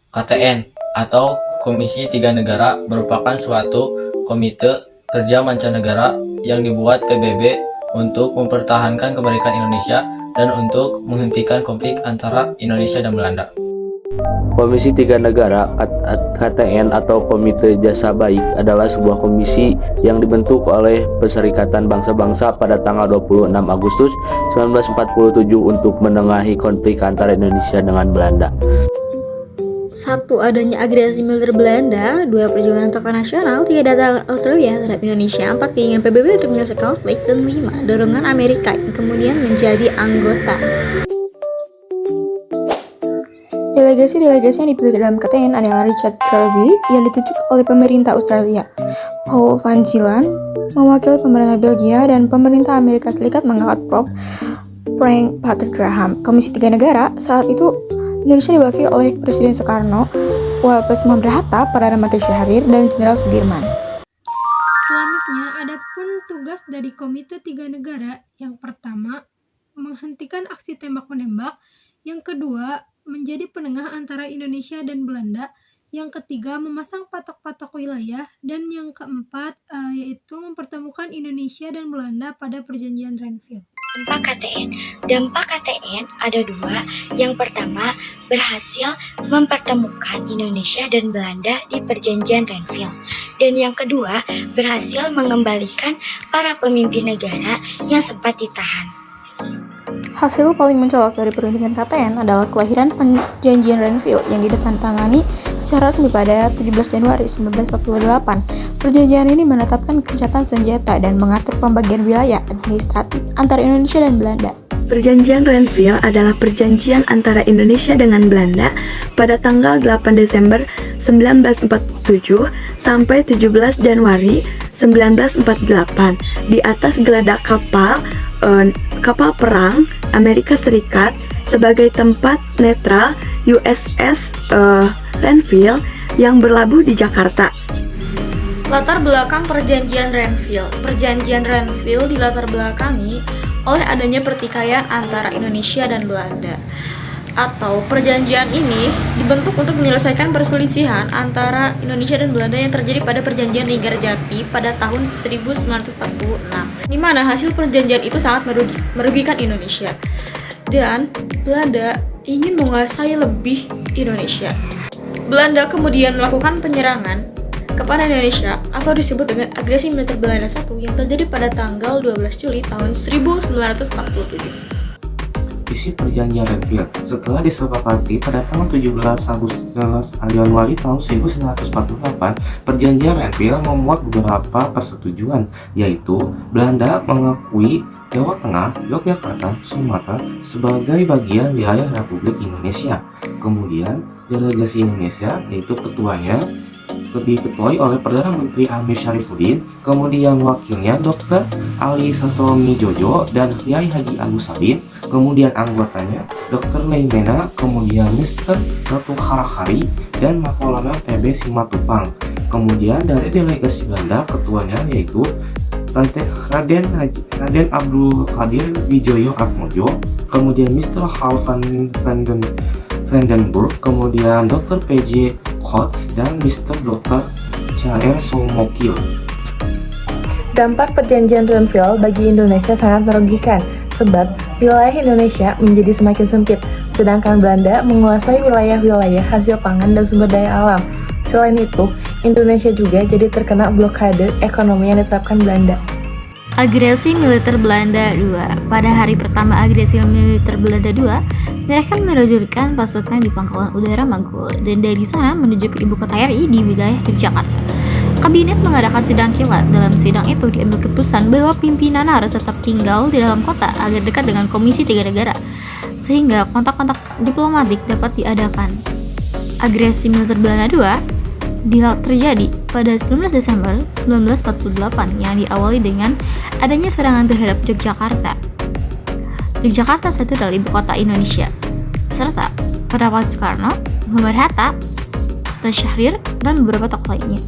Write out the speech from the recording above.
KTN atau Komisi Tiga Negara merupakan suatu komite kerja mancanegara yang dibuat PBB untuk mempertahankan kemerdekaan Indonesia dan untuk menghentikan konflik antara Indonesia dan Belanda. Komisi Tiga Negara (KTN) atau Komite Jasa Baik adalah sebuah komisi yang dibentuk oleh Perserikatan Bangsa-Bangsa pada tanggal 26 Agustus 1947 untuk menengahi konflik antara Indonesia dengan Belanda. 1. Adanya agresi militer Belanda. 2. Perjuangan tokoh nasional. 3. Datangan Australia terhadap Indonesia. 4. Keinginan PBB untuk menyelesaikan konflik. Dan 5. Dorongan Amerika yang kemudian menjadi anggota. Delegasi yang dipilih dalam KTN adalah Richard Kirby yang ditunjuk oleh pemerintah Australia, Paul Van Zielan mewakili pemerintah Belgia, dan pemerintah Amerika Serikat mengangkat Prof. Frank Patrick Graham. Komisi Tiga Negara saat itu Indonesia diwakili oleh Presiden Soekarno, Wapres Muhammad Hatta, Perdana Menteri Syahrir, dan Jenderal Sudirman. Selanjutnya, ada pun tugas dari Komite Tiga Negara. Yang pertama, menghentikan aksi tembak-menembak. Yang kedua, menjadi penengah antara Indonesia dan Belanda. Yang ketiga, memasang patok-patok wilayah. Dan yang keempat, yaitu mempertemukan Indonesia dan Belanda pada Perjanjian Renville. Dampak KTN ada dua. Yang pertama, berhasil mempertemukan Indonesia dan Belanda di Perjanjian Renville. Dan yang kedua, berhasil mengembalikan para pemimpin negara yang sempat ditahan. Hasil paling mencolok dari perundingan KTN adalah kelahiran Perjanjian Renville yang ditandatangani secara resmi pada 17 Januari 1948. Perjanjian ini menetapkan gencatan senjata dan mengatur pembagian wilayah administratif antara Indonesia dan Belanda. Perjanjian Renville adalah perjanjian antara Indonesia dengan Belanda pada tanggal 8 Desember 1947 sampai 17 Januari 1948 di atas geladak kapal perang Amerika Serikat sebagai tempat netral USS Renville yang berlabuh di Jakarta. Latar belakang Perjanjian Renville. Perjanjian Renville dilatar belakangi oleh adanya pertikaian antara Indonesia dan Belanda. Atau perjanjian ini dibentuk untuk menyelesaikan perselisihan antara Indonesia dan Belanda yang terjadi pada Perjanjian Linggarjati pada tahun 1946, di mana hasil perjanjian itu sangat merugikan Indonesia dan Belanda ingin menguasai lebih Indonesia. Belanda kemudian melakukan penyerangan kepada Indonesia atau disebut dengan agresi militer Belanda I yang terjadi pada tanggal 12 Juli tahun 1947. Isi Perjanjian Renville setelah disepakati pada tanggal 17 Januari tahun 1948, Perjanjian Renville memuat beberapa persetujuan, yaitu Belanda mengakui Jawa Tengah, Yogyakarta, Sumatera sebagai bagian wilayah Republik Indonesia. Kemudian delegasi Indonesia, yaitu ketuanya diketuai oleh Perdana Menteri Amir Syarifuddin, kemudian wakilnya Dr. Ali Sastromi Jojo dan Kiai Haji Agus Salim, kemudian anggotanya Dr. Leimena, kemudian Mr. Ratu Harakari, dan Maulana TB Simatupang. Kemudian dari delegasi Belanda, ketuanya yaitu Raden Abdul Qadir Wijoyo Atmojo, kemudian Mr. Hal van Vandenburg, kemudian Dr. PJ Kotz, dan Mr. Dr. C.R. Somokil. Dampak Perjanjian Renville bagi Indonesia sangat merugikan, sebab wilayah Indonesia menjadi semakin sempit, sedangkan Belanda menguasai wilayah-wilayah hasil pangan dan sumber daya alam. Selain itu, Indonesia juga jadi terkena blokade ekonomi yang ditetapkan Belanda. Agresi militer Belanda II. Pada hari pertama agresi militer Belanda II, mereka menerjunkan pasukan di pangkalan udara Magelang dan dari sana menuju ke ibu kota RI di wilayah Yogyakarta. Kabinet mengadakan sidang kilat. Dalam sidang itu diambil keputusan bahwa pimpinan harus tetap tinggal di dalam kota agar dekat dengan Komisi Tiga Negara, sehingga kontak-kontak diplomatik dapat diadakan. Agresi militer Belanda II terjadi pada 19 Desember 1948 yang diawali dengan adanya serangan terhadap Yogyakarta. Yogyakarta saat itu adalah ibu kota Indonesia, serta terdapat Soekarno, Muhammad Hatta, Ustaz Syahrir, dan beberapa tokoh lainnya.